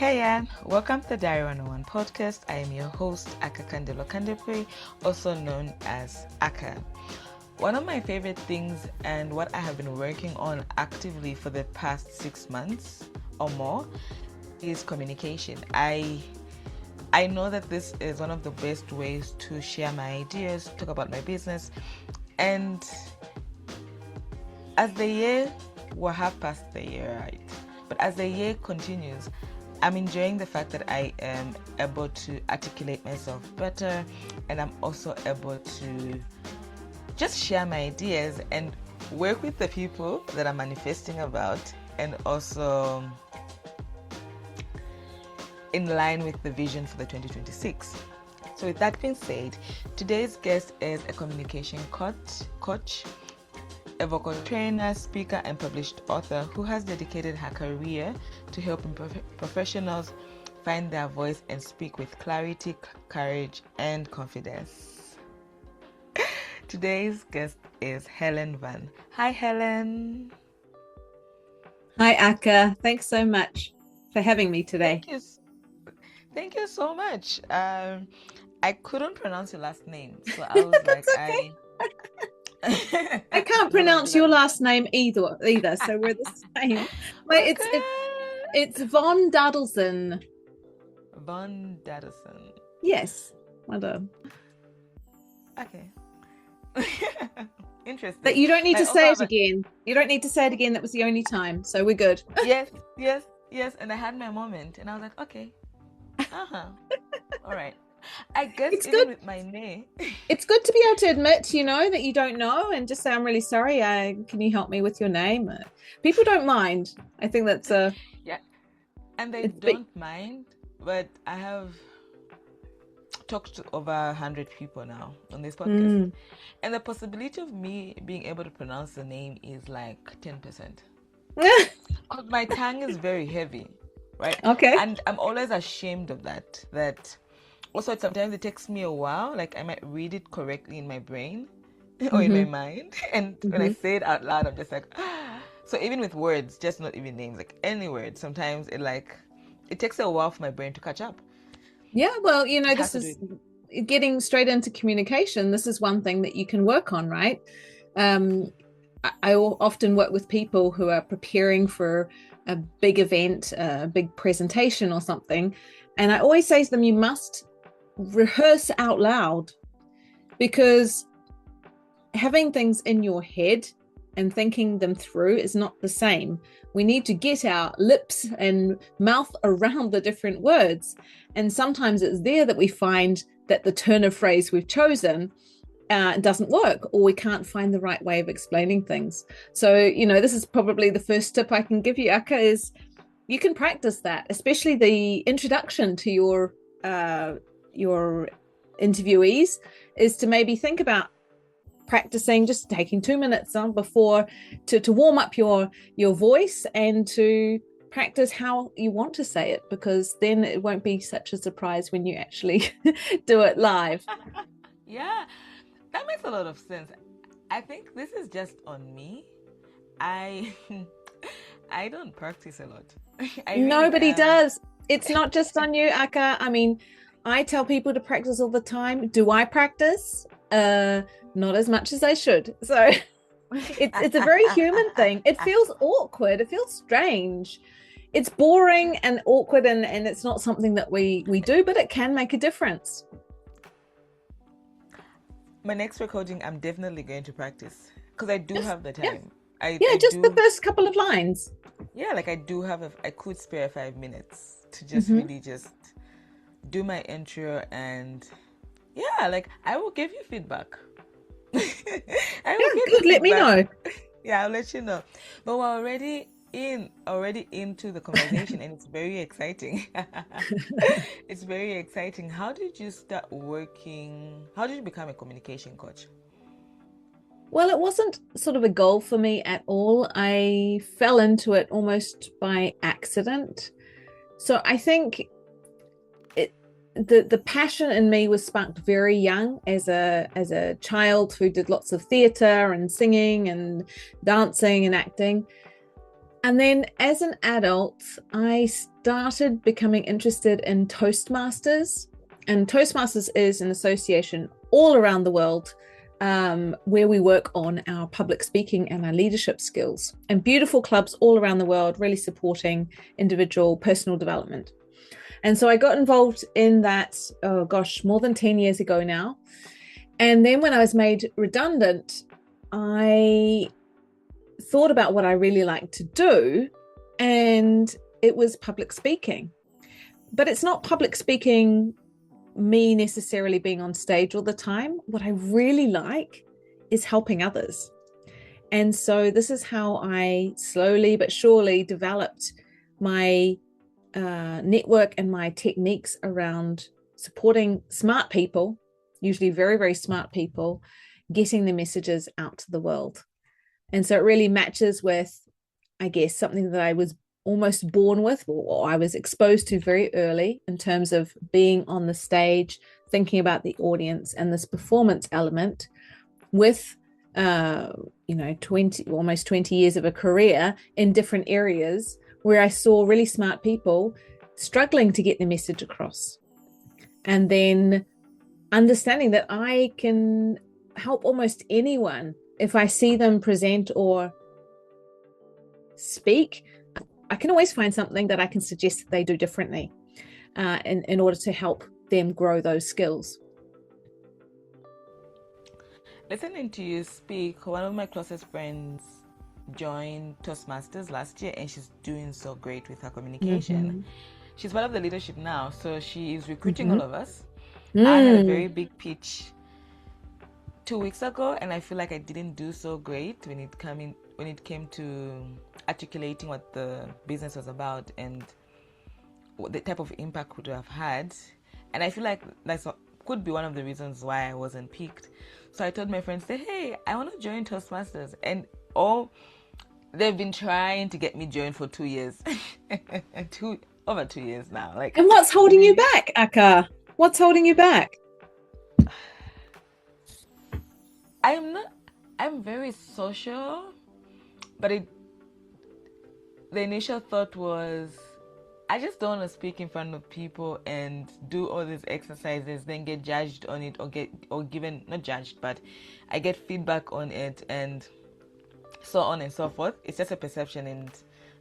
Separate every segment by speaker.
Speaker 1: Hey, Anne. Welcome to the Diary 101 podcast. I am your host, Akakandelwa Kandepwe, also known as Aka. One of my favorite things and what I have been working on actively for the past 6 months or more is communication. I know that this is one of the best ways to share my ideas, talk about my business, and as the year, we're half past the year, right? But as the year continues, I'm enjoying the fact that I am able to articulate myself better, and I'm also able to just share my ideas and work with the people that I'm manifesting about, and also in line with the vision for the 2026. So with that being said, today's guest is a communication coach, a vocal trainer, speaker, and published author who has dedicated her career to helping professionals find their voice and speak with clarity, courage, and confidence. Today's guest is Helen Von. Hi, Helen.
Speaker 2: Hi, Aka. Thanks so much for having me today.
Speaker 1: Thank you so much. I couldn't pronounce your last name, so I was like,
Speaker 2: okay. I can't pronounce your last name either, so we're the same. But it's Von Dadelszen.
Speaker 1: Von Dadelszen.
Speaker 2: Yes. Well done.
Speaker 1: Okay. Interesting.
Speaker 2: But you don't need to say it again. You don't need to say it again. That was the only time. So we're good.
Speaker 1: Yes. And I had my moment and I was like, okay. All right. I guess it's even good with my name.
Speaker 2: It's good to be able to admit, that you don't know and just say, I'm really sorry. Can you help me with your name? People don't mind. I think that's
Speaker 1: yeah. And they don't mind, but I have talked to over 100 people now on this podcast. And the possibility of me being able to pronounce the name is like 10%. Because my tongue is very heavy, right?
Speaker 2: Okay.
Speaker 1: And I'm always ashamed of that. Also, sometimes it takes me a while. Like I might read it correctly in my brain or in my mind. And when I say it out loud, I'm just like, So even with words, just not even names, like any word, sometimes it takes a while for my brain to catch up.
Speaker 2: Yeah, well, this is getting straight into communication. This is one thing that you can work on, right? I often work with people who are preparing for a big event, a big presentation or something. And I always say to them, you must rehearse out loud, because having things in your head and thinking them through is not the same. We need to get our lips and mouth around the different words. And sometimes it's there that we find that the turn of phrase we've chosen doesn't work, or we can't find the right way of explaining things. So, this is probably the first tip I can give you, Aka, is you can practice that, especially the introduction to your interviewees, is to maybe think about practicing, just taking 2 minutes before to warm up your voice and to practice how you want to say it, because then it won't be such a surprise when you actually do it live.
Speaker 1: Yeah, that makes a lot of sense. I think this is just on me. I don't practice a lot.
Speaker 2: Nobody does. It's not just on you, Aka. I mean, I tell people to practice all the time. Do I practice? Not as much as I should. So it's a very human thing. It feels awkward. It feels strange. It's boring and awkward, and it's not something that we do, but it can make a difference.
Speaker 1: My next recording, I'm definitely going to practice, because I do have the time.
Speaker 2: The first couple of lines.
Speaker 1: Yeah, like I could spare 5 minutes to just really just do my intro, and like I will give you feedback.
Speaker 2: Let me know.
Speaker 1: Yeah, I'll let you know. But we're already into the conversation, and it's very exciting. It's very exciting. How did you start working? How did you become a communication coach?
Speaker 2: Well, it wasn't sort of a goal for me at all. I fell into it almost by accident. So I think the passion in me was sparked very young as a child who did lots of theatre and singing and dancing and acting. And then as an adult, I started becoming interested in Toastmasters. And Toastmasters is an association all around the world where we work on our public speaking and our leadership skills. And beautiful clubs all around the world really supporting individual personal development. And so I got involved in that, oh gosh, more than 10 years ago now. And then when I was made redundant, I thought about what I really like to do, and it was public speaking. But it's not public speaking, me necessarily being on stage all the time. What I really like is helping others. And so this is how I slowly but surely developed my network and my techniques around supporting smart people, usually very, very smart people, getting the messages out to the world. And so it really matches with, I guess, something that I was almost born with, or I was exposed to very early in terms of being on the stage, thinking about the audience and this performance element with, almost 20 years of a career in different areas where I saw really smart people struggling to get the message across. And then understanding that I can help almost anyone if I see them present or speak. I can always find something that I can suggest that they do differently in order to help them grow those skills.
Speaker 1: Listening to you speak, one of my closest friends joined Toastmasters last year, and she's doing so great with her communication. Mm-hmm. She's part of the leadership now, so she is recruiting all of us. I had a very big pitch 2 weeks ago, and I feel like I didn't do so great when it came to articulating what the business was about and what the type of impact would have had. And I feel like that could be one of the reasons why I wasn't picked. So I told my friends, hey, I want to join Toastmasters. And they've been trying to get me joined for 2 years. Over 2 years now.
Speaker 2: And what's holding you back, Aka? What's holding you back?
Speaker 1: I'm very social, but the initial thought was, I just don't want to speak in front of people and do all these exercises, then get judged on it or given, not judged, but I get feedback on it and so on and so forth. It's just a perception, and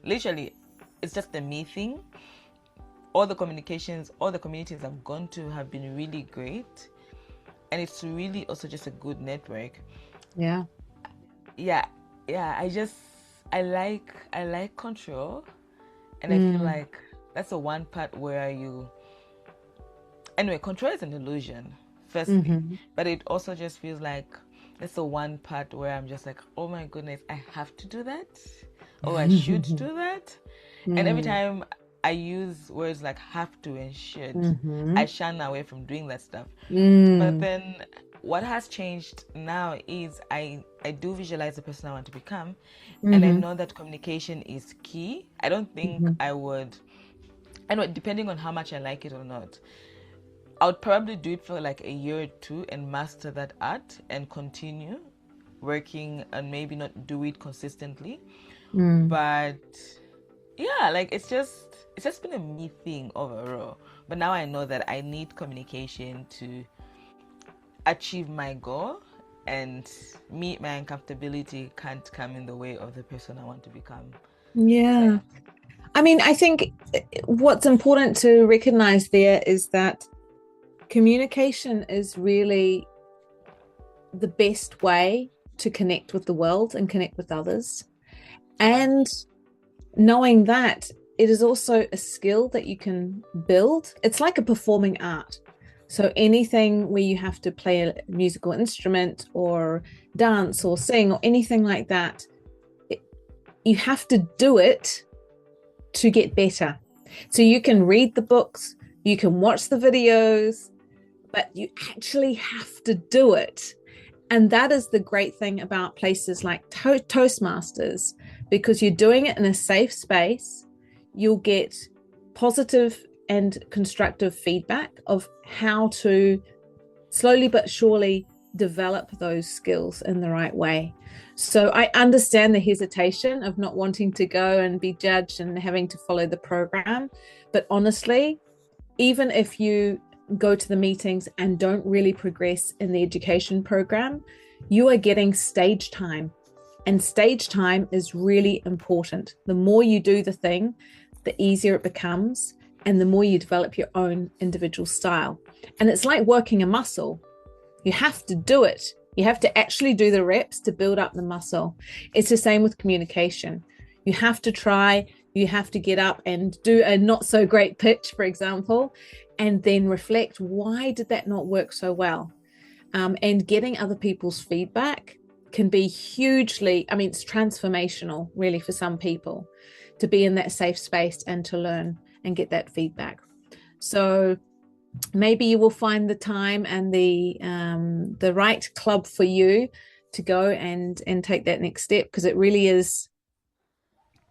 Speaker 1: literally it's just a me thing. All the communities I've gone to have been really great, and it's really also just a good network.
Speaker 2: Yeah.
Speaker 1: I like control, and I feel like that's the one part where control is an illusion, firstly, but it also just feels like that's the one part where I'm just like, oh my goodness, I have to do that, or I should do that. And every time I use words like have to and should, I shun away from doing that stuff. But then what has changed now is I do visualize the person I want to become, and I know that communication is key. I don't think I know, depending on how much I like it or not, I would probably do it for like a year or two and master that art and continue working and maybe not do it consistently. But yeah, like it's just been a me thing overall. But now I know that I need communication to achieve my goal, and my uncomfortability can't come in the way of the person I want to become.
Speaker 2: Yeah. I mean, I think what's important to recognize there is that communication is really the best way to connect with the world and connect with others. And knowing that it is also a skill that you can build. It's like a performing art. So anything where you have to play a musical instrument or dance or sing or anything like that, you have to do it to get better. So you can read the books, you can watch the videos, but you actually have to do it. And that is the great thing about places like Toastmasters, because you're doing it in a safe space. You'll get positive and constructive feedback of how to slowly but surely develop those skills in the right way. So I understand the hesitation of not wanting to go and be judged and having to follow the program. But honestly, even if you go to the meetings and don't really progress in the education program, you are getting stage time. And stage time is really important. The more you do the thing, the easier it becomes, and the more you develop your own individual style. And it's like working a muscle. You have to do it. You have to actually do the reps to build up the muscle. It's the same with communication. You have to try, you have to get up and do a not so great pitch, for example, and then reflect, why did that not work so well? And getting other people's feedback can be hugely, I mean, it's transformational really for some people to be in that safe space and to learn and get that feedback. So maybe you will find the time and the right club for you to go and take that next step, because it really is.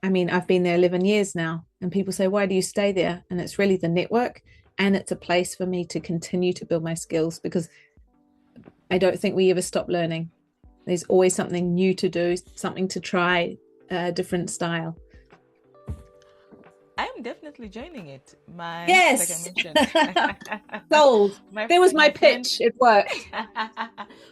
Speaker 2: I mean, I've been there 11 years now, and people say, why do you stay there? And it's really the network, and it's a place for me to continue to build my skills, because I don't think we ever stop learning. There's always something new to do, something to try, a different style.
Speaker 1: I'm definitely joining it.
Speaker 2: Yes.
Speaker 1: Like I mentioned.
Speaker 2: Sold. There was my pitch. It worked.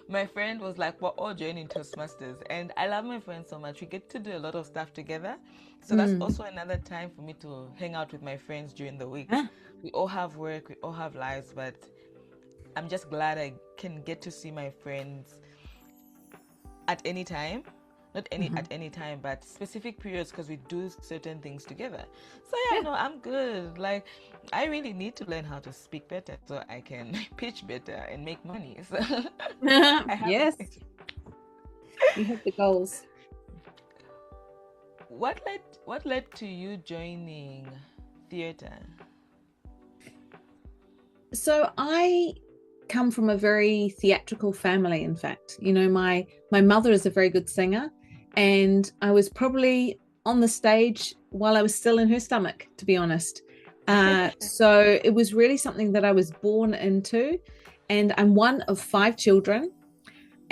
Speaker 1: My friend was like, we're all joining Toastmasters. And I love my friend so much. We get to do a lot of stuff together. So that's also another time for me to hang out with my friends during the week. We all have work, we all have lives, but I'm just glad I can get to see my friends at any time. Not at any time, but specific periods, because we do certain things together. So no, I'm good. Like, I really need to learn how to speak better so I can pitch better and make money. So
Speaker 2: yes, you have the goals.
Speaker 1: What led to you joining theatre?
Speaker 2: So I come from a very theatrical family. In fact, you know, my mother is a very good singer, and I was probably on the stage while I was still in her stomach, to be honest. So it was really something that I was born into, and I'm one of 5 children,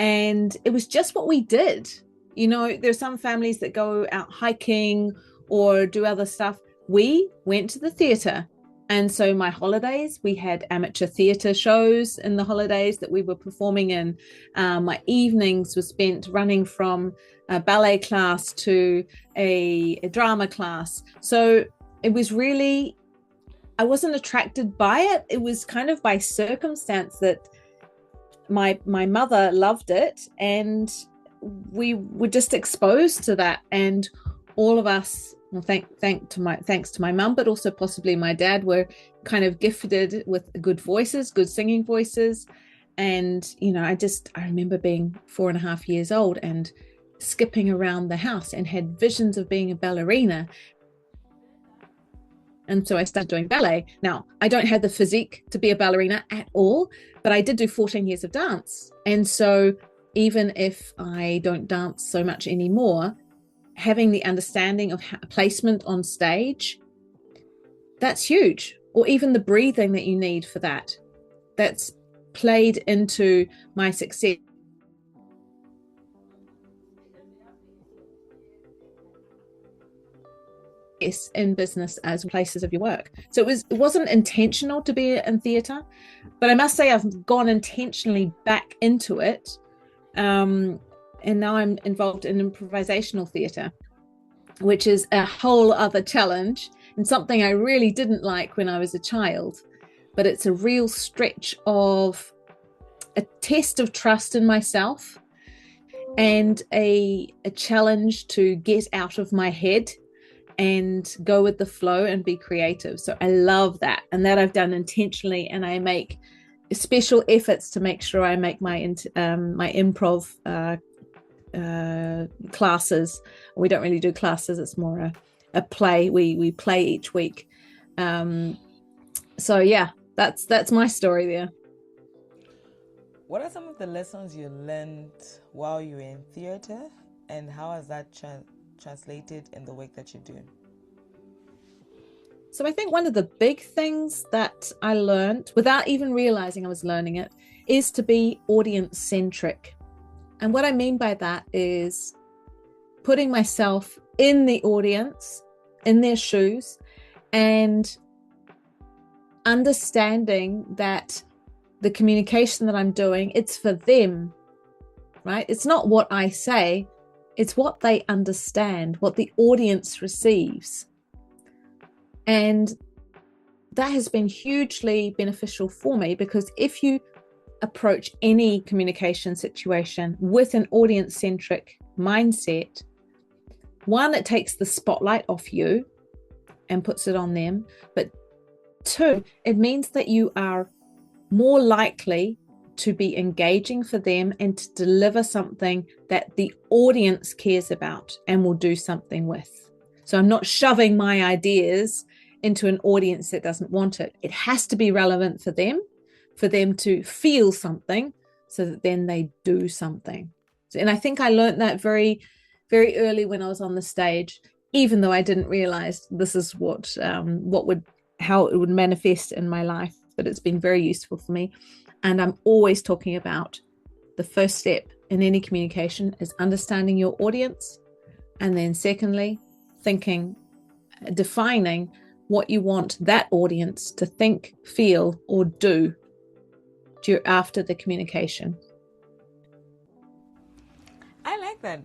Speaker 2: and it was just what we did. You know, there's some families that go out hiking or do other stuff. We went to the theatre. And so my holidays, we had amateur theatre shows in the holidays that we were performing in. My evenings were spent running from a ballet class to a drama class. So it was really, I wasn't attracted by it. It was kind of by circumstance that my mother loved it, and we were just exposed to that. And all of us, well, thanks to my mum, but also possibly my dad, were kind of gifted with good voices, good singing voices. And, you know, I remember being 4.5 years old and skipping around the house and had visions of being a ballerina. And so I started doing ballet. Now, I don't have the physique to be a ballerina at all, but I did do 14 years of dance. And so even if I don't dance so much anymore, having the understanding of placement on stage, that's huge. Or even the breathing that you need for that, that's played into my success in business as places of your work. So it wasn't intentional to be in theatre, but I must say I've gone intentionally back into it. And now I'm involved in improvisational theatre, which is a whole other challenge and something I really didn't like when I was a child. But it's a real stretch of a test of trust in myself and a challenge to get out of my head and go with the flow and be creative. So I love that. And that I've done intentionally, and I make special efforts to make sure I make my improv classes. We don't really do classes, it's more a play. We play each week. So yeah, that's my story there.
Speaker 1: What are some of the lessons you learned while you were in theatre, and how has that translated in the work that you do?
Speaker 2: So I think one of the big things that I learned without even realizing I was learning it is to be audience centric. And what I mean by that is putting myself in the audience, in their shoes, and understanding that the communication that I'm doing, it's for them, right? It's not what I say, it's what they understand, what the audience receives. And that has been hugely beneficial for me, because if you approach any communication situation with an audience-centric mindset, one, it takes the spotlight off you and puts it on them. But two, it means that you are more likely to be engaging for them and to deliver something that the audience cares about and will do something with. So I'm not shoving my ideas into an audience that doesn't want it. It has to be relevant for them to feel something, so that then they do something. And I think I learned that very, very early when I was on the stage, even though I didn't realize this is how it would manifest in my life. But it's been very useful for me. And I'm always talking about the first step in any communication is understanding your audience. And then secondly, defining what you want that audience to think, feel, or do after the communication.
Speaker 1: I like that.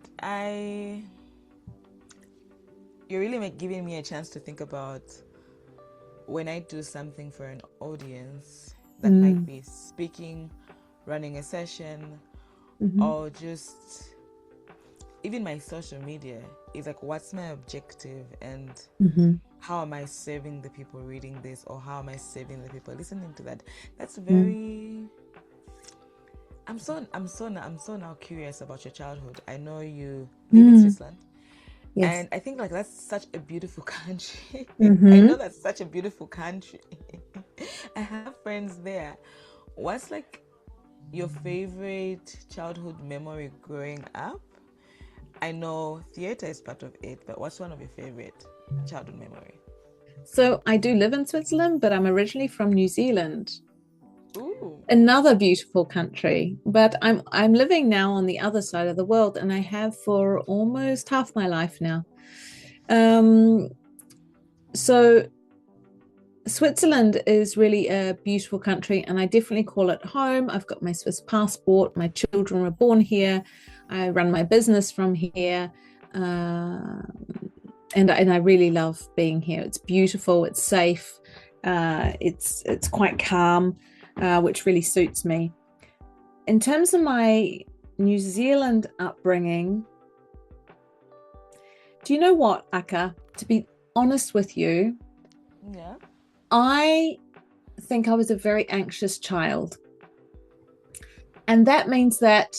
Speaker 1: You're really giving me a chance to think about when I do something for an audience that might be speaking, running a session, or just even my social media, is like, what's my objective, and how am I serving the people reading this, or how am I serving the people listening to that? That's very. I'm so now curious about your childhood. I know you live in Switzerland.
Speaker 2: Yes.
Speaker 1: And I think like that's such a beautiful country. I know that's such a beautiful country. I have friends there. What's like your favorite childhood memory growing up? I know theater is part of it, but what's one of your favorite childhood memory?
Speaker 2: So I do live in Switzerland, but I'm originally from New Zealand.
Speaker 1: Ooh. Another
Speaker 2: beautiful country, but I'm living now on the other side of the world, and I have for almost half my life now. So Switzerland is really a beautiful country, and I definitely call it home. I've got my Swiss passport. My children were born here. I run my business from here, and I really love being here. It's beautiful. It's safe. It's quite calm. Which really suits me. In terms of my New Zealand upbringing, do you know what, Aka? To be honest with you, I think I was a very anxious child. And that means that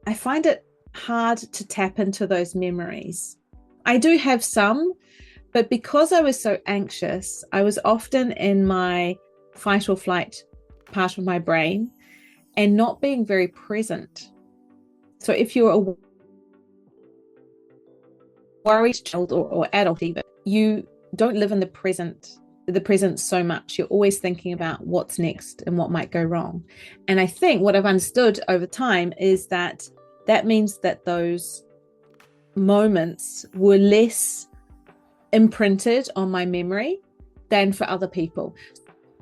Speaker 2: I find it hard to tap into those memories. I do have some, but because I was so anxious, I was often in my fight or flight part of my brain and not being very present. So if you're a worried child or adult even, you don't live in the present so much. You're always thinking about what's next and what might go wrong. And I think what I've understood over time is that means that those moments were less imprinted on my memory than for other people.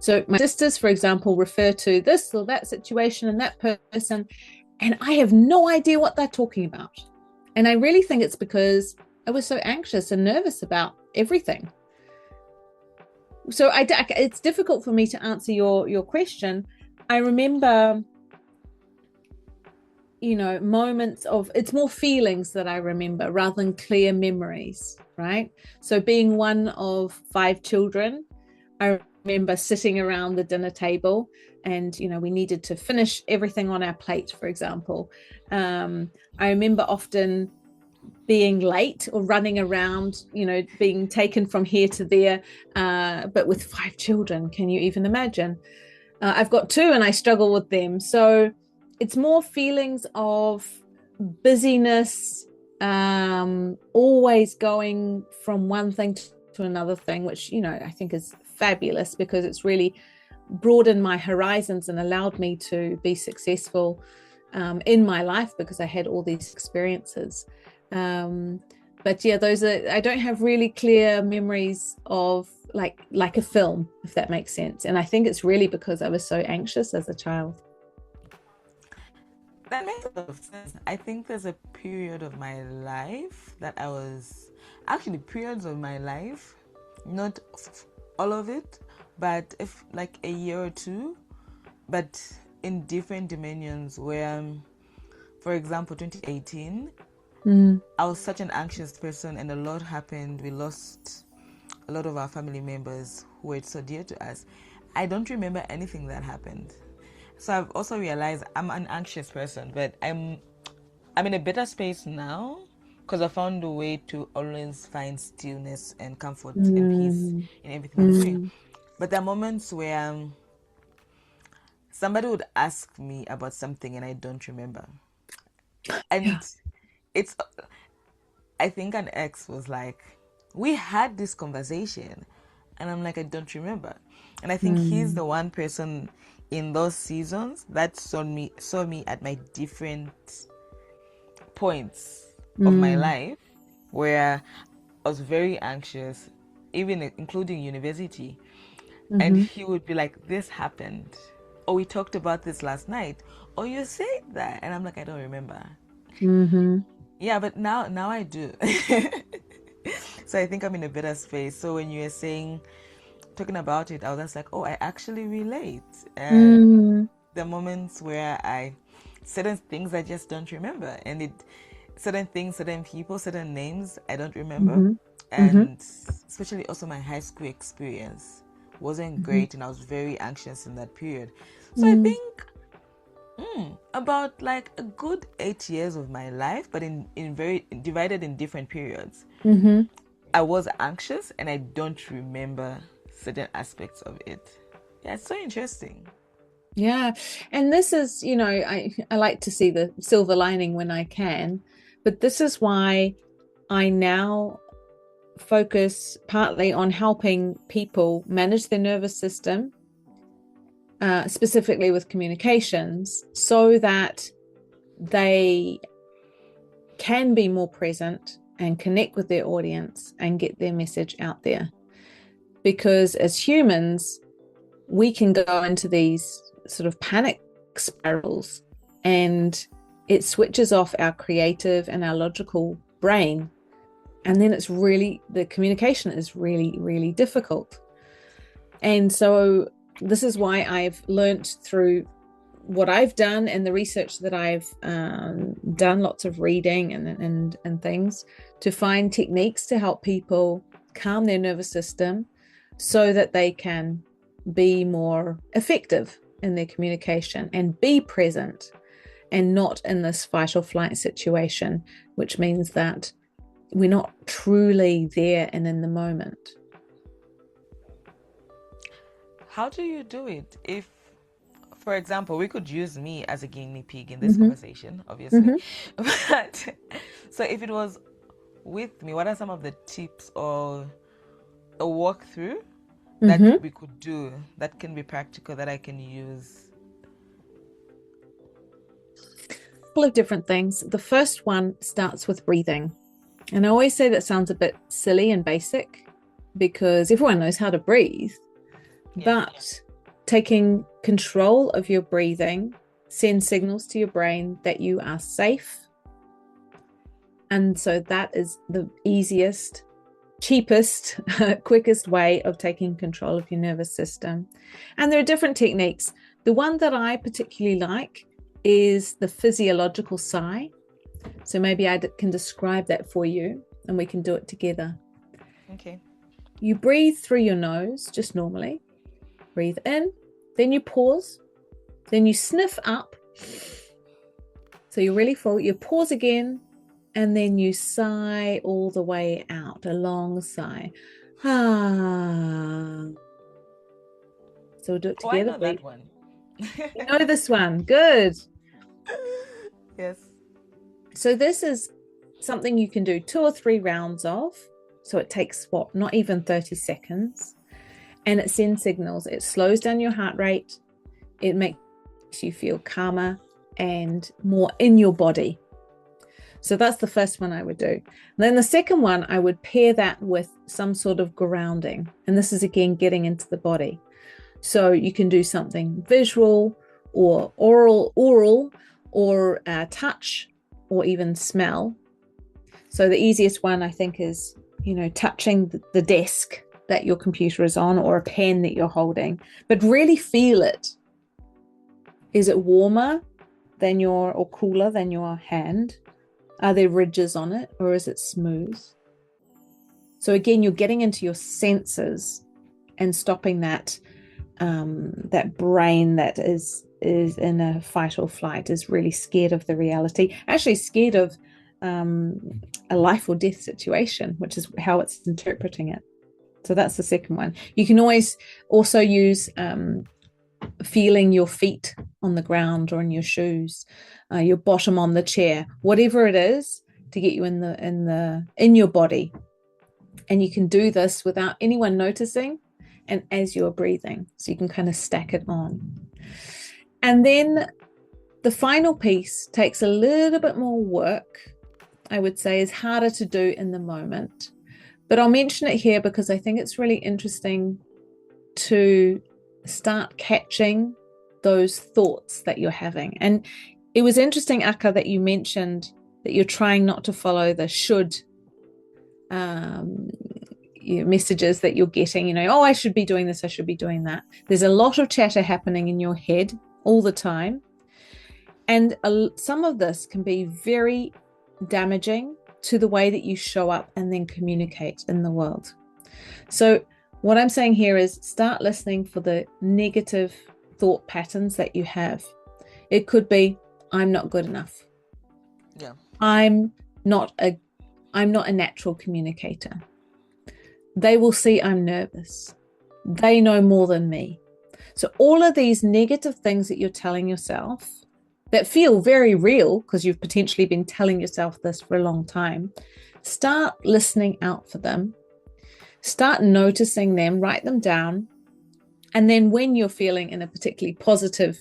Speaker 2: So my sisters, for example, refer to this or that situation and that person, and I have no idea what they're talking about. And I really think it's because I was so anxious and nervous about everything. So it's difficult for me to answer your question. I remember, moments of, it's more feelings that I remember rather than clear memories, right? So being one of 5 children, I remember sitting around the dinner table and, we needed to finish everything on our plate, for example. I remember often being late or running around, being taken from here to there, but with 5 children, can you even imagine? I've got 2 and I struggle with them. So it's more feelings of busyness, always going from one thing to to another thing, which, you know, I think is fabulous because it's really broadened my horizons and allowed me to be successful in my life because I had all these experiences. But yeah, those are, I don't have really clear memories of like a film, if that makes sense. And I think it's really because I was so anxious as a child.
Speaker 1: That makes a lot of sense. I think there's a period of my life that I was actually periods of my life, not all of it, but if like a year or two, but in different dimensions where, for example, 2018, I was such an anxious person and a lot happened. We lost a lot of our family members who were so dear to us. I don't remember anything that happened. So I've also realized I'm an anxious person, but I'm in a better space now because I found a way to always find stillness and comfort and peace in everything I'm doing. But there are moments where somebody would ask me about something and I don't remember. And it's, I think an ex was like, we had this conversation. And I'm like, I don't remember. And I think he's the one person in those seasons that saw me at my different points of my life where I was very anxious, even including university. And he would be like, this happened. Or we talked about this last night. Or you said that. And I'm like, I don't remember. Yeah, but now I do. So I think I'm in a better space. So when you were talking about it, I was just like, oh, I actually relate. And the moments where certain things I just don't remember. And certain things, certain people, certain names I don't remember. And especially also my high school experience wasn't great and I was very anxious in that period. So I think about like a good 8 years of my life, but in very divided in different periods. I was anxious and I don't remember certain aspects of it. Yeah, it's so interesting.
Speaker 2: Yeah. And this is, you know, I like to see the silver lining when I can, but this is why I now focus partly on helping people manage their nervous system, specifically with communications, so that they can be more present and connect with their audience and get their message out there. Because as humans, we can go into these sort of panic spirals and it switches off our creative and our logical brain. And then the communication is really, really difficult. And so this is why I've learned through what I've done and the research that I've done, lots of reading and things, to find techniques to help people calm their nervous system so that they can be more effective in their communication and be present and not in this fight or flight situation, which means that we're not truly there and in the moment.
Speaker 1: How do you do it? If, for example, we could use me as a guinea pig in this conversation, obviously. But so if it was with me, what are some of the tips or a walkthrough that we could do that can be practical that I can use?
Speaker 2: A couple of different things. The first one starts with breathing. And I always say that sounds a bit silly and basic because everyone knows how to breathe. Yes. But taking control of your breathing sends signals to your brain that you are safe. And so that is the easiest, cheapest, quickest way of taking control of your nervous system. And there are different techniques. The one that I particularly like is the physiological sigh. So maybe I can describe that for you and we can do it together.
Speaker 1: Okay.
Speaker 2: You breathe through your nose, just normally. Breathe in, then you pause, then you sniff up. So you're really full. You pause again, and then you sigh all the way out, a long sigh. Ah. So we'll do it together.
Speaker 1: I know that one.
Speaker 2: You know this one. Good.
Speaker 1: Yes.
Speaker 2: So this is something you can do 2 or 3 rounds of. So it takes not even 30 seconds. And it sends signals. It slows down your heart rate. It makes you feel calmer and more in your body. So that's the first one I would do. And then the second one, I would pair that with some sort of grounding. And this is, again, getting into the body. So you can do something visual or oral or touch or even smell. So the easiest one, I think, is, touching the desk that your computer is on, or a pen that you're holding, but really feel it. Is it warmer or cooler than your hand? Are there ridges on it, or is it smooth? So again, you're getting into your senses and stopping that brain that is in a fight or flight, is really scared of the reality, actually scared of a life or death situation, which is how it's interpreting it. So that's the second one. You can always also use feeling your feet on the ground or in your shoes, your bottom on the chair, whatever it is, to get you in your body. And you can do this without anyone noticing, and as you're breathing, so you can kind of stack it on. And then the final piece takes a little bit more work, I would say, is harder to do in the moment. But I'll mention it here because I think it's really interesting to start catching those thoughts that you're having. And it was interesting, Aka, that you mentioned that you're trying not to follow the should messages that you're getting, oh, I should be doing this, I should be doing that. There's a lot of chatter happening in your head all the time. And some of this can be very damaging to the way that you show up and then communicate in the world. So what I'm saying here is start listening for the negative thought patterns that you have. It could be, I'm not good enough.
Speaker 1: Yeah.
Speaker 2: I'm not a natural communicator. They will see I'm nervous. They know more than me. So all of these negative things that you're telling yourself that feel very real, because you've potentially been telling yourself this for a long time, start listening out for them. Start noticing them, write them down. And then when you're feeling in a particularly positive,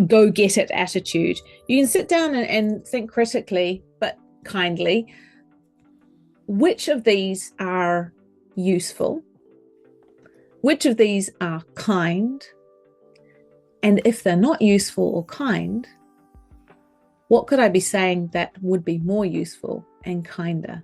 Speaker 2: go-get-it attitude, you can sit down and think critically, but kindly, which of these are useful? Which of these are kind? And if they're not useful or kind, what could I be saying that would be more useful and kinder?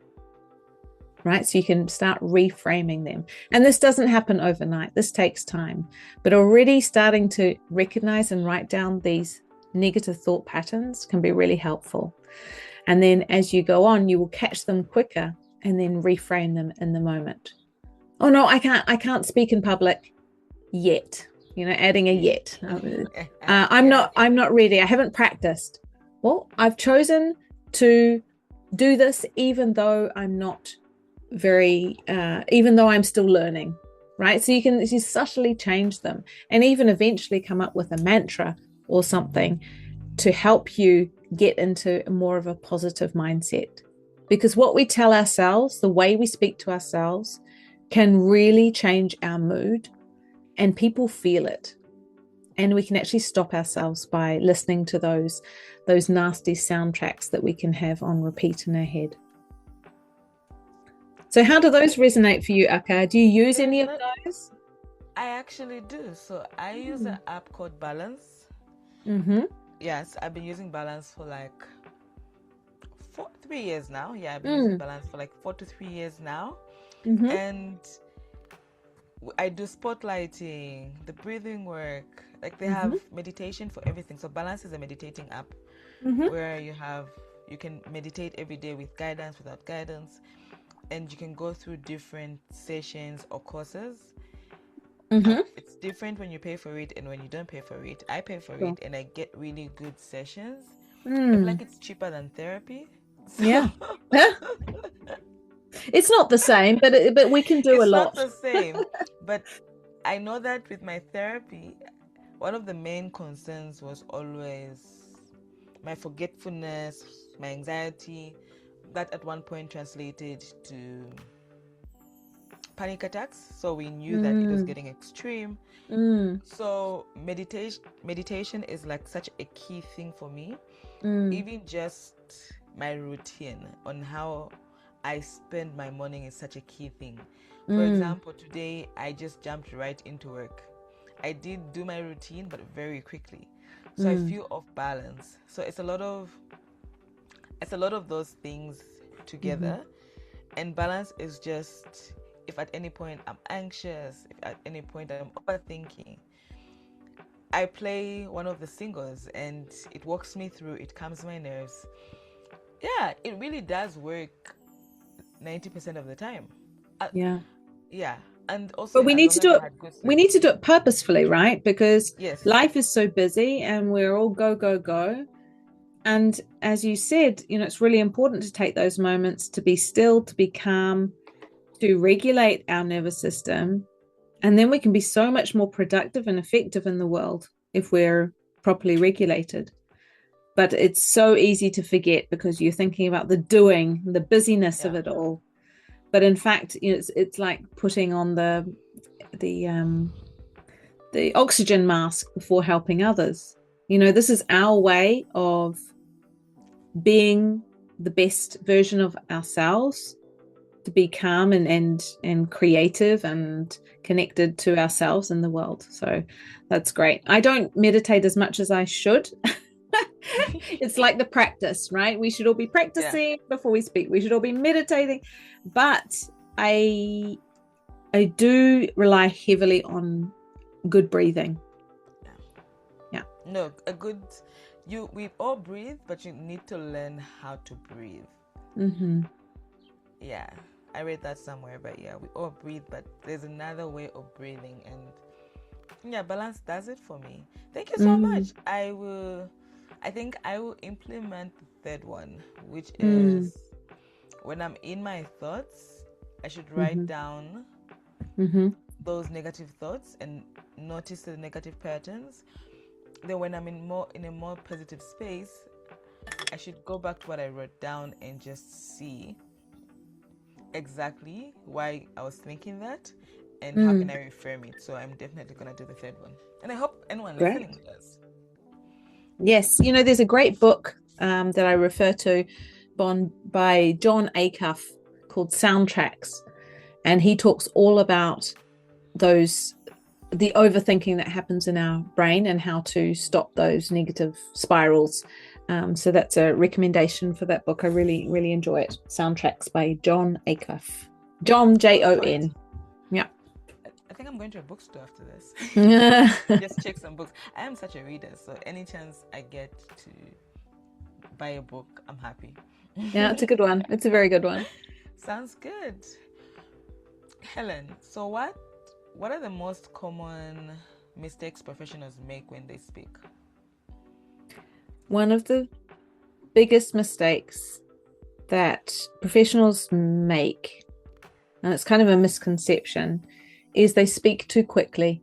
Speaker 2: Right? So you can start reframing them. And this doesn't happen overnight. This takes time. But already starting to recognize and write down these negative thought patterns can be really helpful. And then as you go on, you will catch them quicker and then reframe them in the moment. Oh no, I can't speak in public yet. Adding a yet. I'm not ready. I haven't practiced. Well, I've chosen to do this even though I'm not even though I'm still learning, right? So you subtly change them and even eventually come up with a mantra or something to help you get into more of a positive mindset. Because what we tell ourselves, the way we speak to ourselves, can really change our mood, and people feel it. And we can actually stop ourselves by listening to those nasty soundtracks that we can have on repeat in our head. So how do those resonate for you, Aka? Do you use any of those?
Speaker 1: I actually do. So I use an app called Balance.
Speaker 2: Mm-hmm.
Speaker 1: Yes, I've been using Balance for like 3 years now. Yeah, I've been using Balance for like 4 to 3 years now. Mm-hmm. And I do spotlighting, the breathing work. Like they have meditation for everything. So Balance is a meditating app where you can meditate every day with guidance, without guidance. And you can go through different sessions or courses. It's different when you pay for it and when you don't pay for it. I pay for it and I get really good sessions. I feel like it's cheaper than therapy. So.
Speaker 2: Yeah. It's not the same, but we can do a lot.
Speaker 1: It's not the same. But I know that with my therapy, one of the main concerns was always my forgetfulness, my anxiety, that at one point translated to panic attacks. So we knew that it was getting extreme. So meditation is like such a key thing for me. Even just my routine on how I spend my morning is such a key thing. For example, today I just jumped right into work. I did do my routine, but very quickly. So I feel off balance. So it's a lot of those things together. And balance is just, if at any point I'm anxious, if at any point I'm overthinking, I play one of the singles and it walks me through, it calms my nerves. Yeah, it really does work 90% of the time. Yeah. And also,
Speaker 2: but we need to do it. We need to do it purposefully, right? Because life is so busy and we're all go. And as you said, it's really important to take those moments to be still, to be calm, to regulate our nervous system. And then we can be so much more productive and effective in the world if we're properly regulated. But it's so easy to forget because you're thinking about the doing, the busyness of it all. But in fact, it's like putting on the oxygen mask before helping others. This is our way of being the best version of ourselves, to be calm and creative and connected to ourselves and the world. So that's great. I don't meditate as much as I should. It's like the practice, right? We should all be practicing before we speak. We should all be meditating. But I do rely heavily on good breathing.
Speaker 1: No, we all breathe, but you need to learn how to breathe. Yeah, I read that somewhere, but we all breathe, but there's another way of breathing, and balance does it for me. Thank you so much. I think I will implement the third one, which is when I'm in my thoughts, I should write down those negative thoughts and notice the negative patterns. Then when I'm in a more positive space, I should go back to what I wrote down and just see exactly why I was thinking that and how can I reframe it. So I'm definitely going to do the third one. And I hope anyone listening does.
Speaker 2: Yes. There's a great book that I refer to by Jon Acuff called Soundtracks. And he talks all about the overthinking that happens in our brain and how to stop those negative spirals. So that's a recommendation for that book. I really, really enjoy it. Soundtracks by Jon Acuff. Jon, Jon. Yeah.
Speaker 1: I think I'm going to a bookstore after this. Just check some books. I am such a reader, so any chance I get to buy a book, I'm happy.
Speaker 2: Yeah, it's a good one. It's a very good one.
Speaker 1: Sounds good. Helen, so what are the most common mistakes professionals make when they speak?
Speaker 2: One of the biggest mistakes that professionals make, and it's kind of a misconception, is they speak too quickly.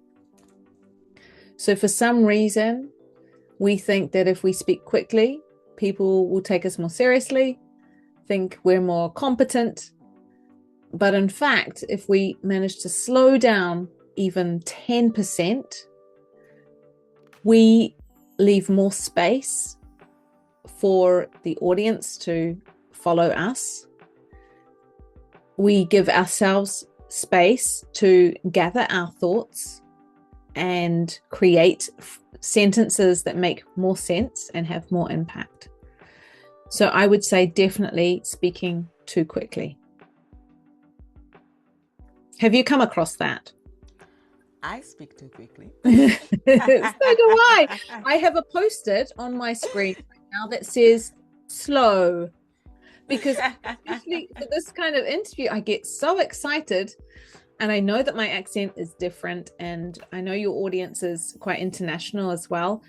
Speaker 2: So for some reason, we think that if we speak quickly, people will take us more seriously, think we're more competent. But in fact, if we manage to slow down even 10%, we leave more space for the audience to follow us. We give ourselves space to gather our thoughts and create sentences that make more sense and have more impact. So I would say definitely speaking too quickly. Have you come across that?
Speaker 1: I speak too quickly.
Speaker 2: So do I. I have a post-it on my screen right now that says slow, because especially for this kind of interview, I get so excited, and I know that my accent is different, and I know your audience is quite international as well.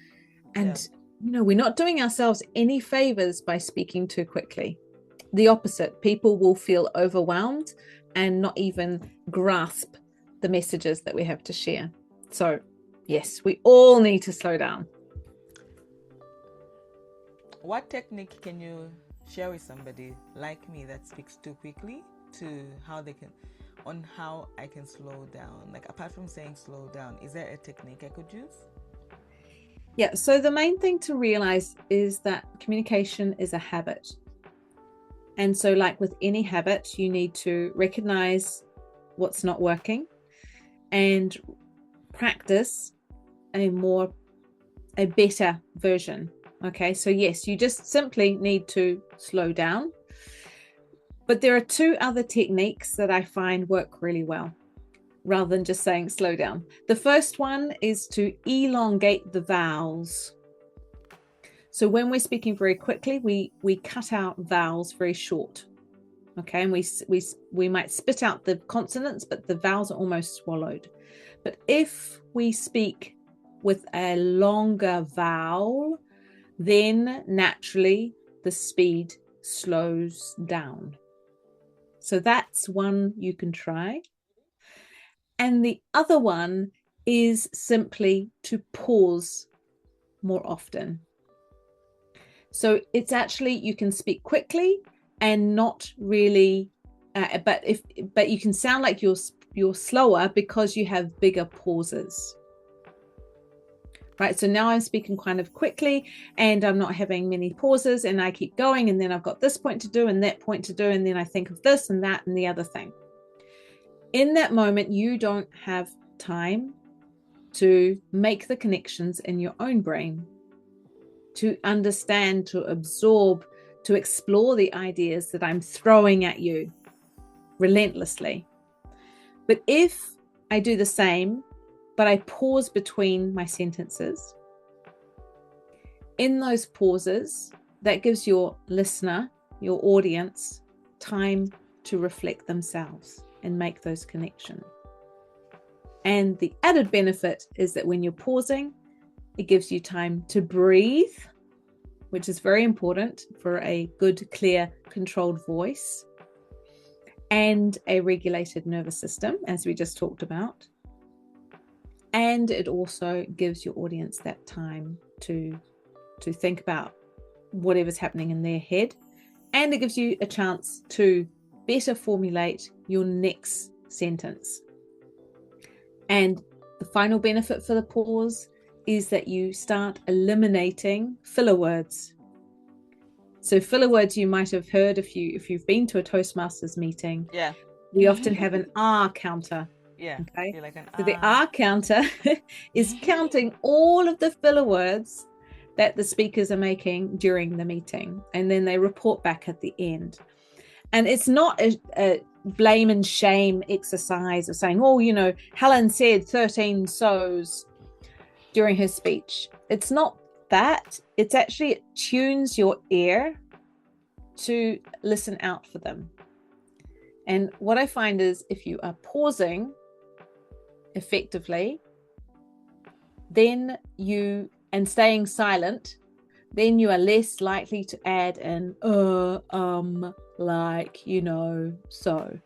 Speaker 2: And we're not doing ourselves any favors by speaking too quickly. The opposite, people will feel overwhelmed and not even grasp the messages that we have to share. So yes, we all need to slow down.
Speaker 1: What technique can you share with somebody like me that speaks too quickly to how I can slow down? Like, apart from saying slow down, is there a technique I could use?
Speaker 2: Yeah, so the main thing to realize is that communication is a habit. And so, like with any habit, you need to recognize what's not working and practice a better version. Okay, so yes, you just simply need to slow down. But there are two other techniques that I find work really well, rather than just saying slow down. The first one is to elongate the vowels. So when we're speaking very quickly, we cut out vowels very short. Okay, and we might spit out the consonants, but the vowels are almost swallowed. But if we speak with a longer vowel, then naturally the speed slows down. So that's one you can try. And the other one is simply to pause more often. So it's actually, you can speak quickly and not really, but you can sound like you're slower because you have bigger pauses. Right, so now I'm speaking kind of quickly and I'm not having many pauses, and I keep going, and then I've got this point to do and that point to do, and then I think of this and that and the other thing. In that moment, you don't have time to make the connections in your own brain, to understand, to absorb, to explore the ideas that I'm throwing at you relentlessly. But if I do the same, but I pause between my sentences, in those pauses, that gives your listener, your audience, time to reflect themselves and make those connections. And the added benefit is that when you're pausing, it gives you time to breathe, which is very important for a good, clear, controlled voice, and a regulated nervous system, as we just talked about. And it also gives your audience that time to think about whatever's happening in their head. And it gives you a chance to better formulate your next sentence. And the final benefit for the pause is that you start eliminating filler words. So filler words you might have heard if you've been to a Toastmasters meeting.
Speaker 1: Yeah.
Speaker 2: We often have an R counter.
Speaker 1: Yeah.
Speaker 2: Okay.
Speaker 1: Like an
Speaker 2: So the R counter is counting all of the filler words that the speakers are making during the meeting, and then they report back at the end. And it's not a blame and shame exercise of saying, oh, Helen said 13 so's during her speech. It's not that. It's actually, it tunes your ear to listen out for them. And what I find is if you are pausing effectively, then and staying silent, then you are less likely to add an like, so,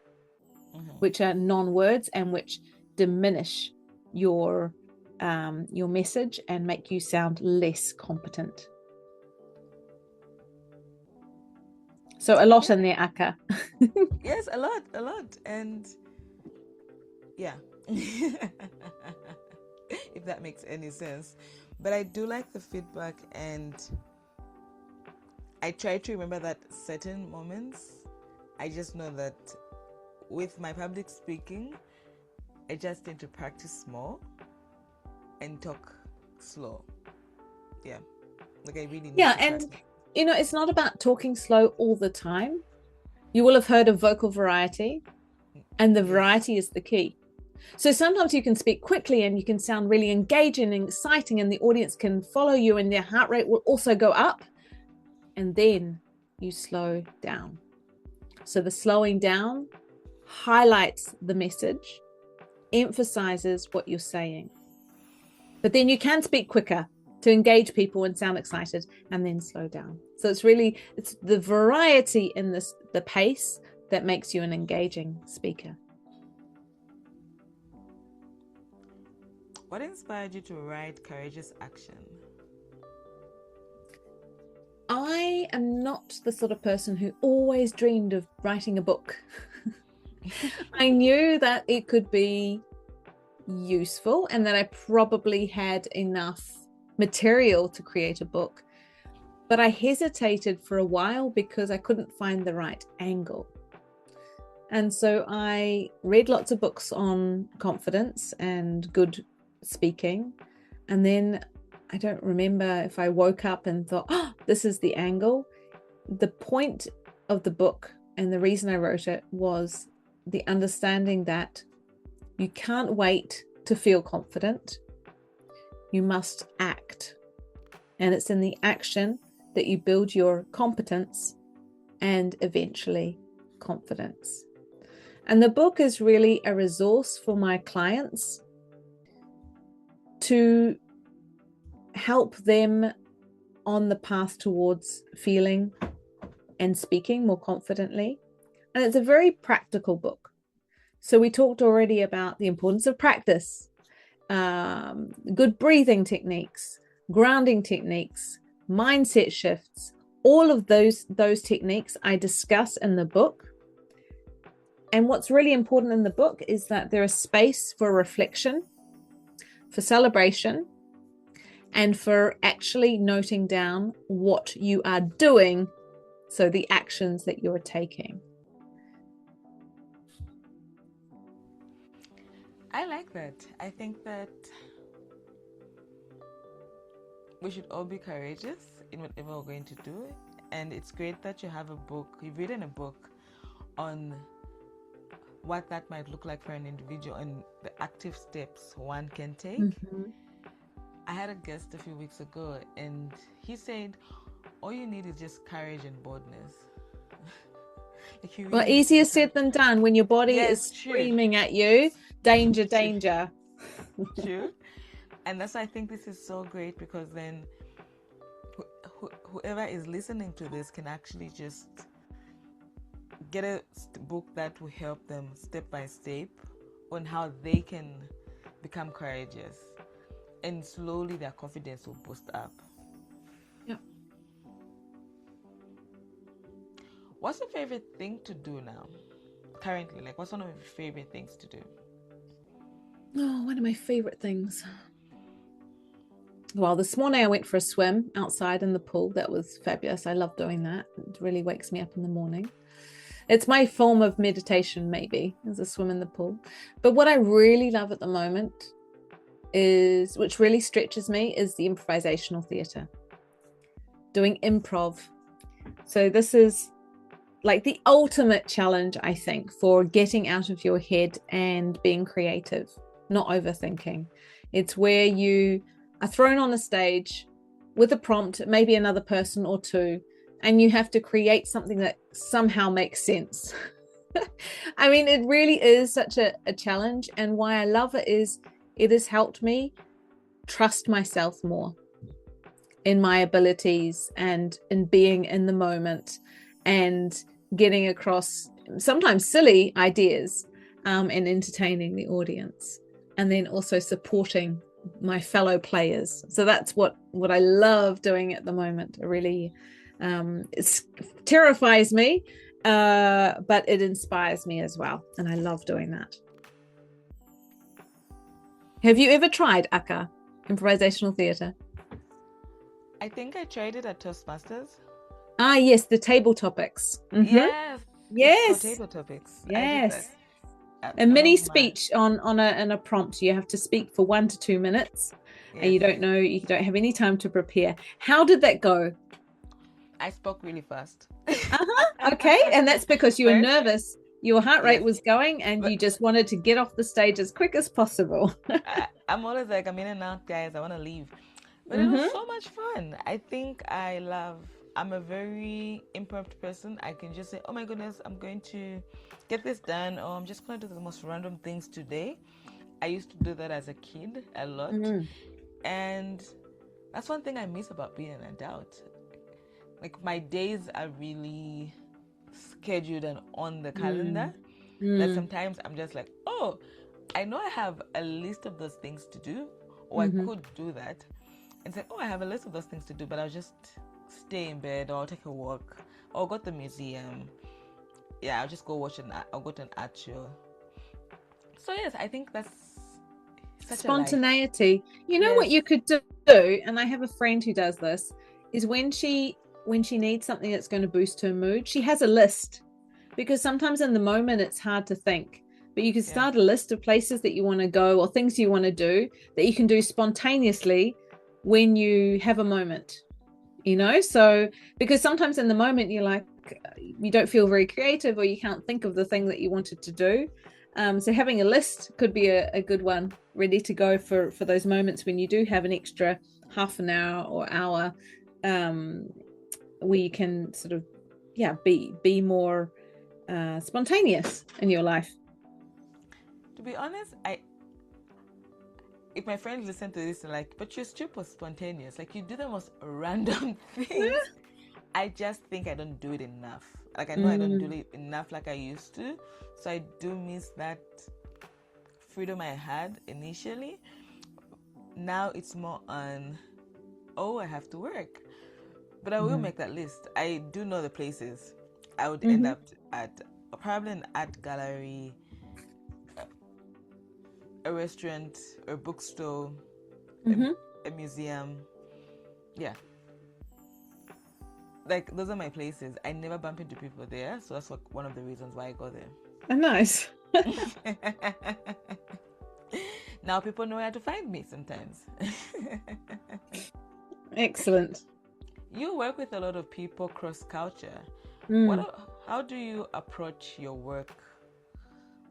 Speaker 2: which are non-words and which diminish your message and make you sound less competent. So a lot in there, Aka.
Speaker 1: Yes, a lot. And yeah. If that makes any sense. But I do like the feedback, and I try to remember that certain moments, I just know that with my public speaking, I just tend to practice more and talk slow. Yeah. Like I really need to
Speaker 2: and
Speaker 1: practice.
Speaker 2: It's not about talking slow all the time. You will have heard of vocal variety, and the variety is the key. So sometimes you can speak quickly and you can sound really engaging and exciting, and the audience can follow you and their heart rate will also go up. And then you slow down. So the slowing down highlights the message, emphasizes what you're saying. But then you can speak quicker to engage people and sound excited, and then slow down. So it's the variety in the pace that makes you an engaging speaker.
Speaker 1: What inspired you to write Courageous Action?
Speaker 2: I I am not the sort of person who always dreamed of writing a book. I knew that it could be useful and that I probably had enough material to create a book, but I hesitated for a while because I couldn't find the right angle. And so I read lots of books on confidence and good speaking, and then I don't remember if I woke up and thought, oh, this is the angle. The point of the book and the reason I wrote it was the understanding that you can't wait to feel confident. You must act. And it's in the action that you build your competence and eventually confidence. And the book is really a resource for my clients to help them on the path towards feeling and speaking more confidently. And it's a very practical book. So we talked already about the importance of practice, good breathing techniques, grounding techniques, mindset shifts. All of those techniques I discuss in the book. And what's really important in the book is that there is space for reflection, for celebration, and for actually noting down what you are doing, so the actions that you are taking.
Speaker 1: I like that. I think that we should all be courageous in whatever we're going to do. And it's great that you have a book, you've written a book on what that might look like for an individual and the active steps one can take. Mm-hmm. I had a guest a few weeks ago and he said, all you need is just courage and boldness.
Speaker 2: Well, easier said than done when your body is screaming at you, danger, danger.
Speaker 1: True. And that's why I think this is so great, because then whoever is listening to this can actually just get a book that will help them step by step on how they can become courageous, and slowly their confidence will boost up.
Speaker 2: Yeah.
Speaker 1: What's your favorite thing to do now? Currently, like, what's one of your favorite things to do?
Speaker 2: Oh, one of my favorite things. Well, this morning I went for a swim outside in the pool. That was fabulous. I love doing that. It really wakes me up in the morning. It's my form of meditation, maybe, is a swim in the pool. But what I really love at the moment is, which really stretches me, is the improvisational theatre. Doing improv. So this is like the ultimate challenge, I think, for getting out of your head and being creative, not overthinking. It's where you are thrown on a stage with a prompt, maybe another person or two, and you have to create something that somehow makes sense. I mean, it really is such a challenge. And why I love it is it has helped me trust myself more in my abilities and in being in the moment and getting across sometimes silly ideas and entertaining the audience, and then also supporting my fellow players. So that's what I love doing at the moment. It really it terrifies me, but it inspires me as well, and I love doing that. Have you ever tried Aka, improvisational theatre?
Speaker 1: I think I tried it at Toastmasters.
Speaker 2: Ah, yes, the table topics.
Speaker 1: Mm-hmm. Yes. Table topics.
Speaker 2: Yes. A mini speech on a prompt. You have to speak for 1 to 2 minutes, yes. And you don't have any time to prepare. How did that go?
Speaker 1: I spoke really fast.
Speaker 2: Okay, and that's because you were nervous. Your heart rate was going, and you just wanted to get off the stage as quick as possible.
Speaker 1: I'm always like, I'm in and out, guys. I want to leave. But it was so much fun. I think I'm a very imperfect person. I can just say, oh my goodness, I'm going to get this done, or I'm just going to do the most random things today. I used to do that as a kid a lot. And that's one thing I miss about being an adult. Like, my days are really scheduled and on the calendar. That sometimes I'm just like, oh, I know I have a list of those things to do, or I could do that and say, oh, I have a list of those things to do, but I'll just stay in bed, or I'll take a walk, or go to the museum. Yeah, I'll just go I'll go to an art show. So yes, I think that's such
Speaker 2: spontaneity. You know what you could do, and I have a friend who does this, is when she needs something that's going to boost her mood, she has a list, because sometimes in the moment it's hard to think, but you can start a list of places that you want to go or things you want to do that you can do spontaneously when you have a moment, so because sometimes in the moment you're like, you don't feel very creative, or you can't think of the thing that you wanted to do. So having a list could be a good one, ready to go for those moments when you do have an extra half an hour or hour, where you can sort of be more spontaneous in your life.
Speaker 1: To be honest, if my friends listen to this, they're like, but you're super spontaneous, like you do the most random things. I just think I don't do it enough. Like, I know I don't do it enough like I used to. So I do miss that freedom I had initially. Now it's more on, I have to work. But I will make that list. I do know the places. I would end up at probably an art gallery, a restaurant, a bookstore, a museum. Yeah. Like, those are my places. I never bump into people there, so that's one of the reasons why I go there.
Speaker 2: Oh, nice.
Speaker 1: Now people know where to find me sometimes.
Speaker 2: Excellent.
Speaker 1: You work with a lot of people cross-culture. How do you approach your work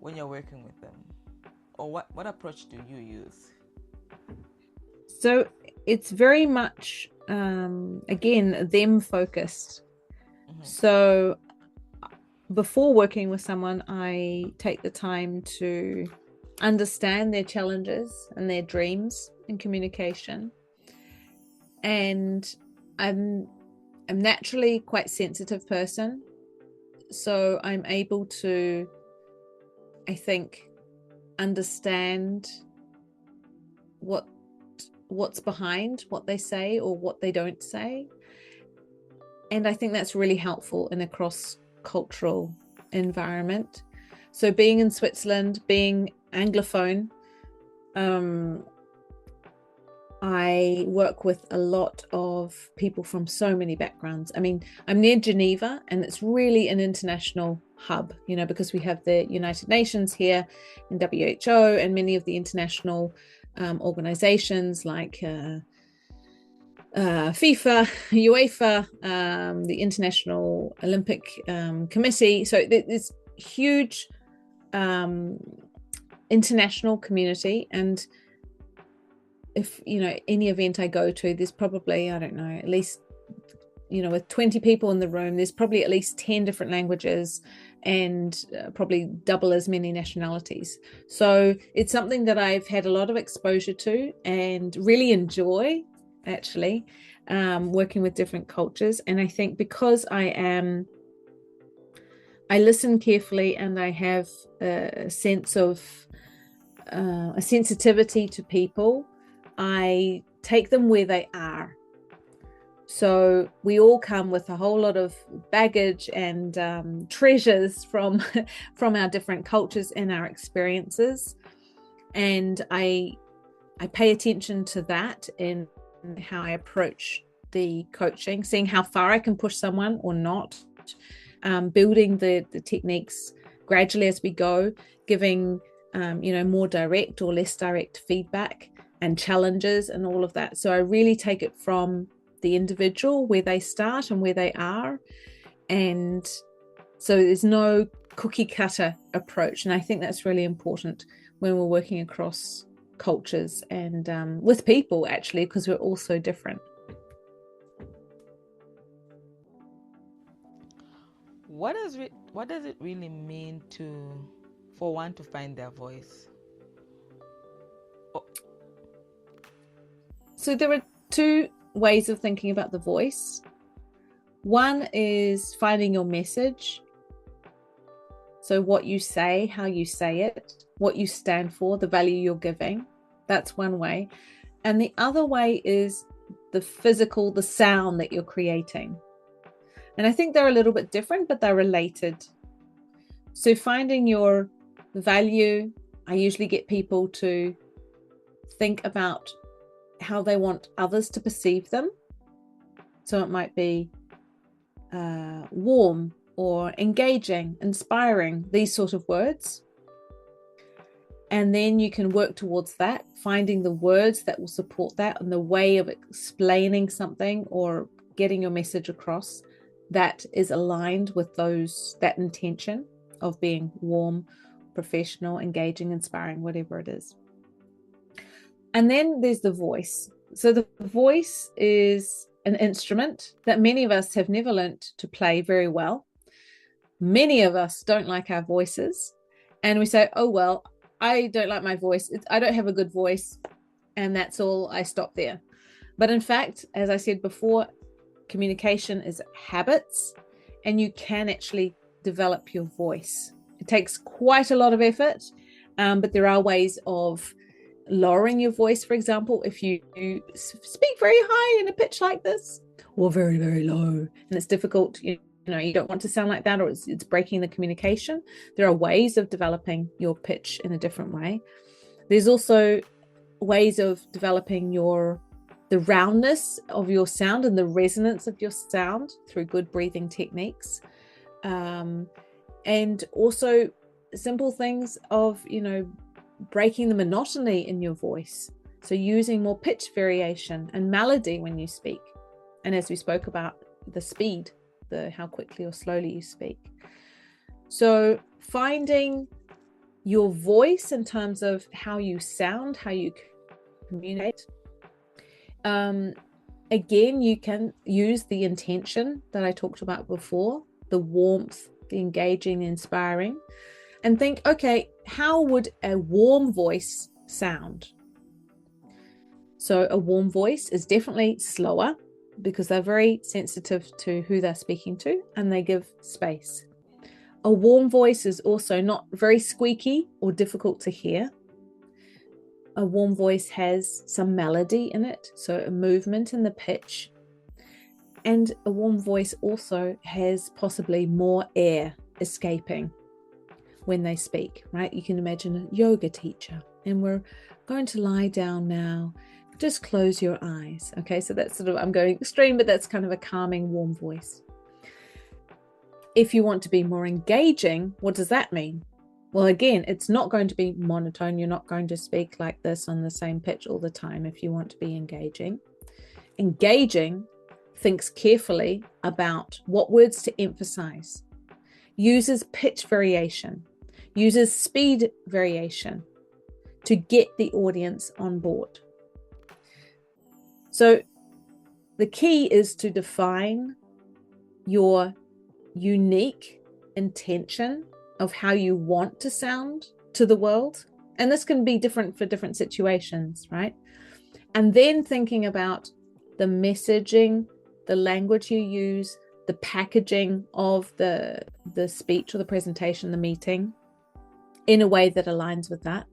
Speaker 1: when you're working with them? Or what approach do you use?
Speaker 2: So it's very much, again, them focused. So before working with someone, I take the time to understand their challenges and their dreams in communication. And I'm naturally quite sensitive person. So I'm able to, I think, understand what's behind what they say or what they don't say. And I think that's really helpful in a cross-cultural environment. So being in Switzerland, being Anglophone, I work with a lot of people from so many backgrounds. I mean, I'm near Geneva, and it's really an international hub, because we have the United Nations here and WHO and many of the international organizations like FIFA, UEFA, the International Olympic Committee. So there's huge international community, and if any event I go to, there's probably, I don't know, at least with 20 people in the room, there's probably at least 10 different languages and probably double as many nationalities. So it's something that I've had a lot of exposure to and really enjoy, actually, working with different cultures. And I think because I listen carefully, and I have a sense of a sensitivity to people, I take them where they are. So we all come with a whole lot of baggage and treasures from our different cultures and our experiences, and I pay attention to that in how I approach the coaching, seeing how far I can push someone or not, building the techniques gradually as we go, giving more direct or less direct feedback and challenges and all of that. So I really take it from the individual, where they start and where they are. And so there's no cookie cutter approach. And I think that's really important when we're working across cultures and with people, actually, because we're all so different.
Speaker 1: What does it really mean for one to find their voice?
Speaker 2: So there are two ways of thinking about the voice. One is finding your message. So what you say, how you say it, what you stand for, the value you're giving. That's one way. And the other way is the physical, the sound that you're creating. And I think they're a little bit different, but they're related. So finding your value, I usually get people to think about how they want others to perceive them. So it might be warm or engaging, inspiring, these sort of words. And then you can work towards that, finding the words that will support that and the way of explaining something or getting your message across that is aligned with that intention of being warm, professional, engaging, inspiring, whatever it is. And then there's the voice. So the voice is an instrument that many of us have never learned to play very well. Many of us don't like our voices, and we say, oh, well, I don't like my voice. I don't have a good voice, and that's all. I stop there. But in fact, as I said before, communication is habits, and you can actually develop your voice. It takes quite a lot of effort, but there are ways of lowering your voice. For example, if you speak very high in a pitch like this, or very, very low, and it's difficult, you don't want to sound like that, or it's breaking the communication. There are ways of developing your pitch in a different way. There's also ways of developing the roundness of your sound and the resonance of your sound through good breathing techniques. And also simple things of, breaking the monotony in your voice. So using more pitch variation and melody when you speak. And as we spoke about, the speed, how quickly or slowly you speak. So finding your voice in terms of how you sound, how you communicate. Again, you can use the intention that I talked about before, the warmth, the engaging, inspiring, and think, okay, how would a warm voice sound? So a warm voice is definitely slower because they're very sensitive to who they're speaking to and they give space. A warm voice is also not very squeaky or difficult to hear. A warm voice has some melody in it, so a movement in the pitch. And a warm voice also has possibly more air escaping when they speak, right? You can imagine a yoga teacher, and we're going to lie down now. Just close your eyes. Okay, so that's I'm going extreme, but that's kind of a calming, warm voice. If you want to be more engaging, what does that mean? Well, again, it's not going to be monotone. You're not going to speak like this on the same pitch all the time if you want to be engaging. Engaging thinks carefully about what words to emphasize, uses pitch variation, uses speed variation to get the audience on board. So the key is to define your unique intention of how you want to sound to the world. And this can be different for different situations, right? And then thinking about the messaging, the language you use, the packaging of the speech or the presentation, the meeting, in a way that aligns with that.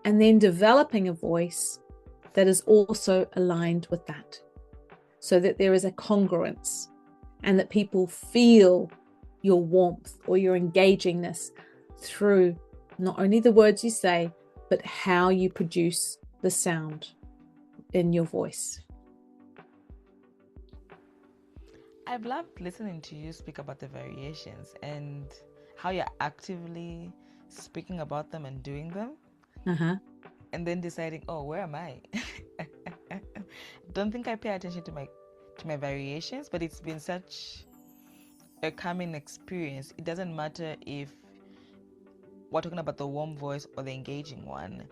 Speaker 2: And then developing a voice that is also aligned with that, so that there is a congruence and that people feel your warmth or your engagingness through not only the words you say, but how you produce the sound in your voice.
Speaker 1: I've loved listening to you speak about the variations and how you're actively speaking about them and doing them. And then deciding, oh, where am I? Don't think I pay attention to my variations, but it's been such a calming experience. It doesn't matter if we're talking about the warm voice or the engaging one.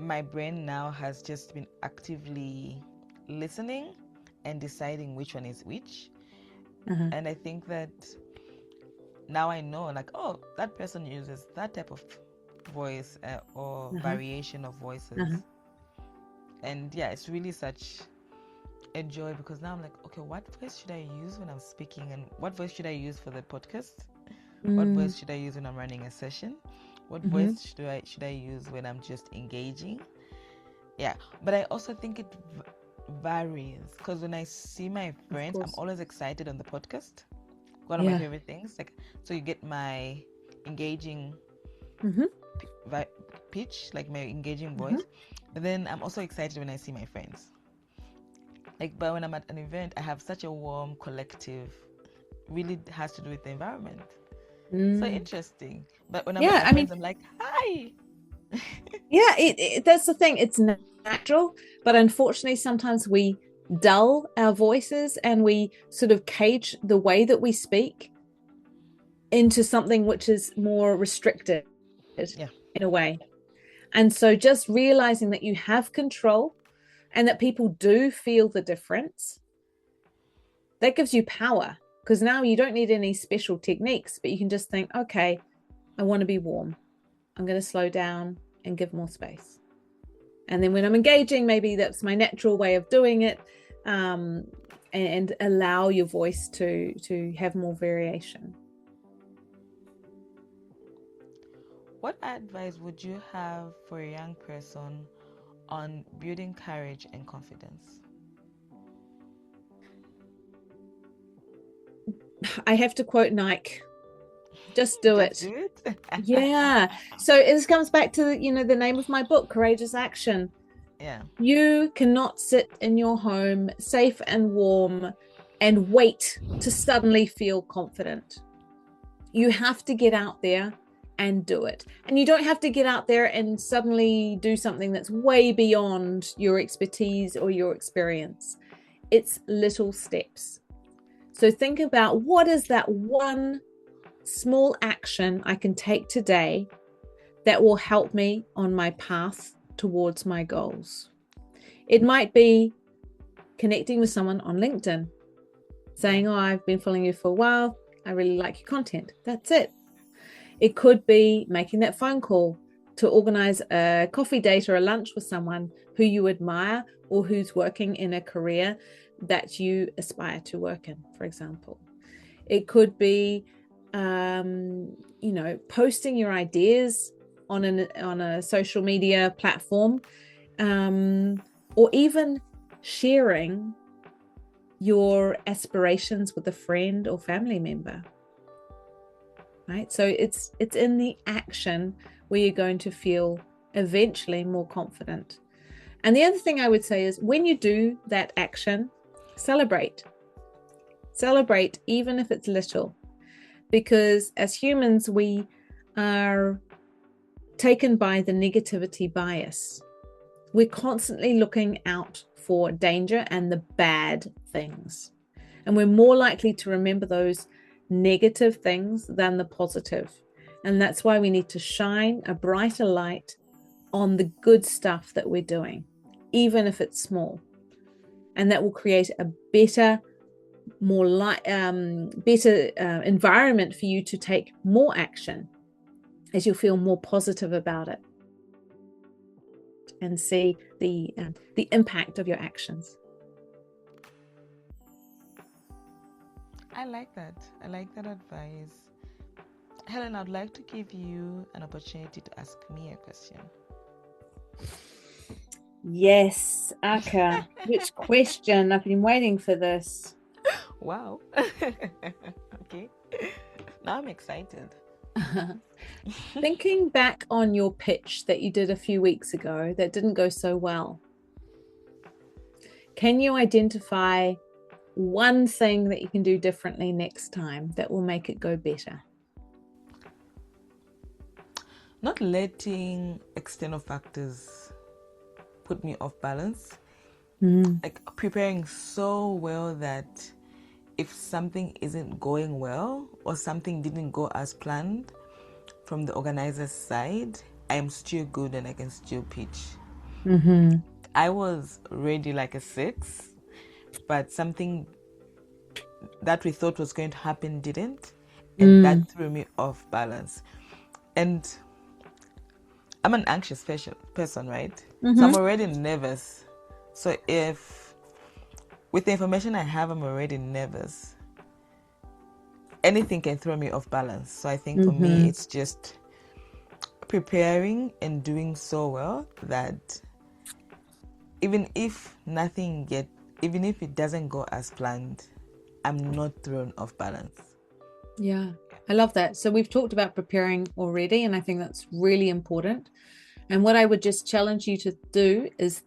Speaker 1: My brain now has just been actively listening and deciding which one is which. And I think that now I know, like, oh, that person uses that type of voice or variation of voices. And yeah, it's really such a joy, because now I'm like, okay, what voice should I use when I'm speaking, and what voice should I use for the podcast? What voice should I use when I'm running a session? What voice should I use when I'm just engaging? Yeah, but I also think it varies, because when I see my friends, I'm always excited on the podcast. One of my favorite things, like, so you get my engaging pitch, like my engaging voice, but then I'm also excited when I see my friends. Like, but when I'm at an event, I have such a warm collective. Really has to do with the environment. So interesting. But when I'm with my friends, I'm like, hi.
Speaker 2: That's the thing. It's natural, but unfortunately, sometimes we dull our voices and we sort of cage the way that we speak into something which is more restricted in a way. And so just realizing that you have control and that people do feel the difference, that gives you power, because now you don't need any special techniques, but you can just think, okay, I want to be warm. I'm going to slow down and give more space. And then when I'm engaging, maybe that's my natural way of doing it, and allow your voice to have more variation.
Speaker 1: What advice would you have for a young person on building courage and confidence?
Speaker 2: I have to quote Nike. Just do it.
Speaker 1: Do it.
Speaker 2: Yeah. So it comes back to, the name of my book, Courageous Action.
Speaker 1: Yeah.
Speaker 2: You cannot sit in your home safe and warm and wait to suddenly feel confident. You have to get out there and do it. And you don't have to get out there and suddenly do something that's way beyond your expertise or your experience. It's little steps. So think about, what is that one small action I can take today that will help me on my path towards my goals? It might be connecting with someone on LinkedIn, saying, I've been following you for a while. I really like your content. That's it. It could be making that phone call to organize a coffee date or a lunch with someone who you admire or who's working in a career that you aspire to work in, for example. It could be, posting your ideas on a social media platform, or even sharing your aspirations with a friend or family member. Right? So it's in the action where you're going to feel eventually more confident. And the other thing I would say is, when you do that action, celebrate, even if it's little, because as humans, we are taken by the negativity bias. We're constantly looking out for danger and the bad things. And we're more likely to remember those negative things than the positive. And that's why we need to shine a brighter light on the good stuff that we're doing, even if it's small. And that will create a better, environment for you to take more action, as you'll feel more positive about it and see the impact of your actions.
Speaker 1: I like that advice. Helen, I'd like to give you an opportunity to ask me a question.
Speaker 2: Yes, Aka. Which question? I've been waiting for this.
Speaker 1: Wow. Okay. Now I'm excited.
Speaker 2: Thinking back on your pitch that you did a few weeks ago that didn't go so well, can you identify one thing that you can do differently next time that will make it go better?
Speaker 1: Not letting external factors put me off balance. Like preparing so well that if something isn't going well or something didn't go as planned from the organizer's side, I am still good and I can still pitch. I was ready like a 6, but something that we thought was going to happen didn't, and that threw me off balance. And I'm an anxious person, right? So I'm already nervous. So if with the information I have, I'm already nervous, anything can throw me off balance. So I think for me, it's just preparing and doing so well that even if it doesn't go as planned, I'm not thrown off balance.
Speaker 2: Yeah, I love that. So we've talked about preparing already, and I think that's really important. And what I would just challenge you to do is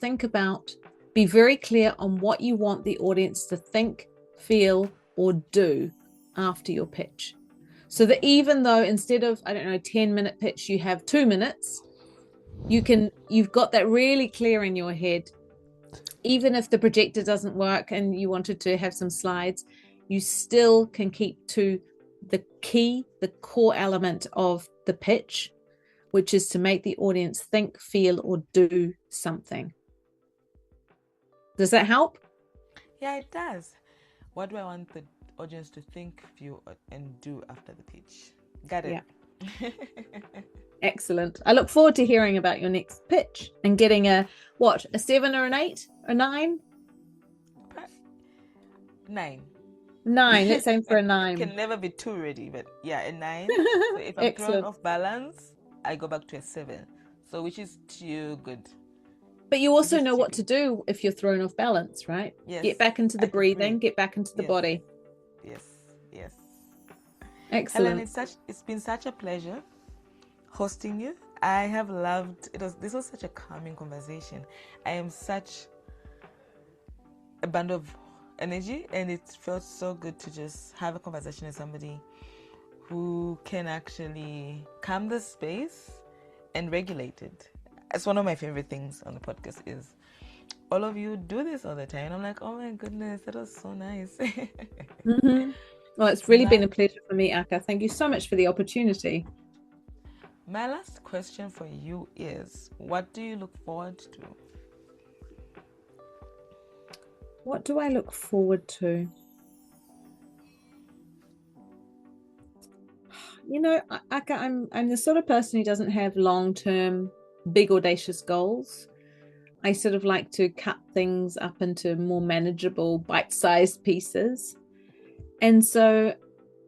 Speaker 2: be very clear on what you want the audience to think, feel, or do after your pitch. So that even though instead of, 10-minute pitch, you have 2 minutes, you've got that really clear in your head. Even if the projector doesn't work and you wanted to have some slides, you still can keep to the core element of the pitch, which is to make the audience think, feel, or do something. Does that help?
Speaker 1: Yeah, it does. What do I want the audience to think, feel, and do after the pitch? Got it.
Speaker 2: Yeah. Excellent. I look forward to hearing about your next pitch and getting a 7 or an 8 or 9?
Speaker 1: 9.
Speaker 2: 9. Let's aim for a 9.
Speaker 1: Can never be too ready, but yeah, a 9. So if I'm thrown off balance, I go back to a 7. So which is too good.
Speaker 2: But you also know what to do if you're thrown off balance, right?
Speaker 1: Yes.
Speaker 2: Get back into the breathing, get back into the body.
Speaker 1: Yes.
Speaker 2: Excellent.
Speaker 1: Helen, it's been such a pleasure hosting you. I have loved it. This was such a calming conversation. I am such a bundle of energy, and it felt so good to just have a conversation with somebody who can actually calm the space and regulate it. It's one of my favorite things on the podcast is all of you do this all the time. And I'm like, oh my goodness, that was so nice.
Speaker 2: Mm-hmm. Well, it's really been a pleasure for me, Aka. Thank you so much for the opportunity.
Speaker 1: My last question for you is, what do you look forward to?
Speaker 2: What do I look forward to? Aka, I'm the sort of person who doesn't have long-term, big, audacious goals. I sort of like to cut things up into more manageable, bite-sized pieces. And so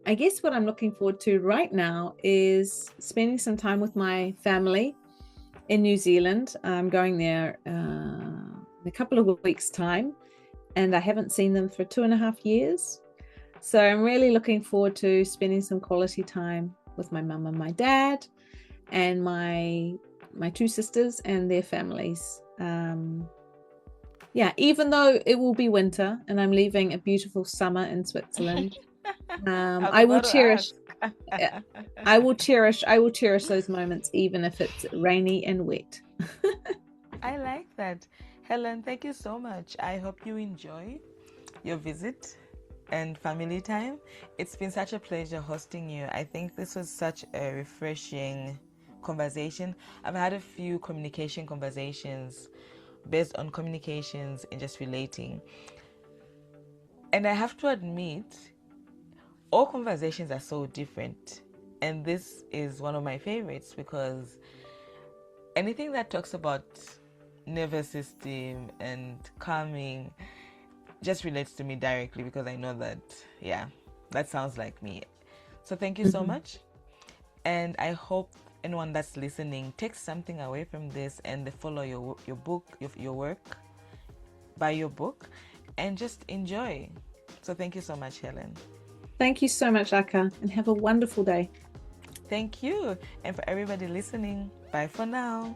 Speaker 2: I guess what I'm looking forward to right now is spending some time with my family in New Zealand. I'm going there in a couple of weeks' time, and I haven't seen them for 2.5 years. So I'm really looking forward to spending some quality time with my mum and my dad and my 2 sisters and their families. Even though it will be winter and I'm leaving a beautiful summer in Switzerland, I will cherish those moments, even if it's rainy and wet.
Speaker 1: I like that. Helen, thank you so much. I hope you enjoy your visit and family time. It's been such a pleasure hosting you. I think this was such a refreshing conversation. I've had a few communication conversations based on communications and just relating. And I have to admit, all conversations are so different. And this is one of my favorites because anything that talks about nervous system and calming just relates to me directly because I know that, that sounds like me. So thank you so much. And I hope anyone that's listening takes something away from this and they follow your book, your work, buy your book, and just enjoy. So thank you so much, Helen.
Speaker 2: Thank you so much, Aka, and have a wonderful day.
Speaker 1: Thank you. And for everybody listening, bye for now.